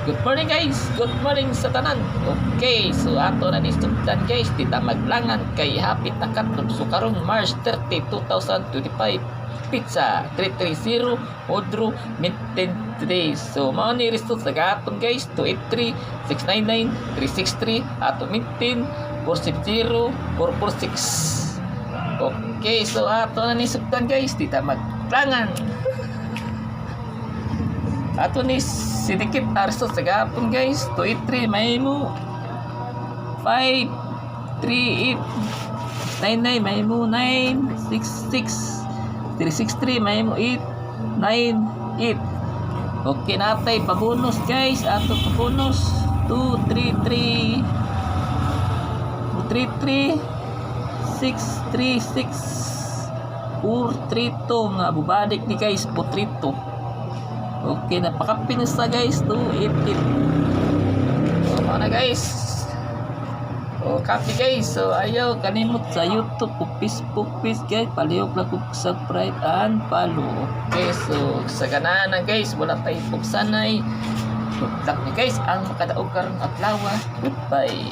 Good morning guys, good morning sa tanan. Okay, so ato na nisugdan guys, dita maglangan kay hapit na katlon. So karong March 30, 2025, pizza 330 Odro Maintain today. So mao ni result sa gaton guys, 283-699-363 ato Maintain 460-446. Okay, so ato na nisugdan guys, dita maglangan. Ato ni sidikit arso sa gapon guys, 283 may mo 53899 may mo 966 363 may mo 898. Okay, natay pabonus guys, ato pabonus 233 636 432 nga bubadik ni guys, potrito. Okay, napakapins na guys, 288. So mana guys, so copy guys. So ayaw kanimot sa YouTube o Facebook page guys, palihog lang kung subscribe and follow. Okay, so sa ganahan na guys, wala tayo pugsanay. Good luck ni guys ang makadaog karon at lawa. Goodbye.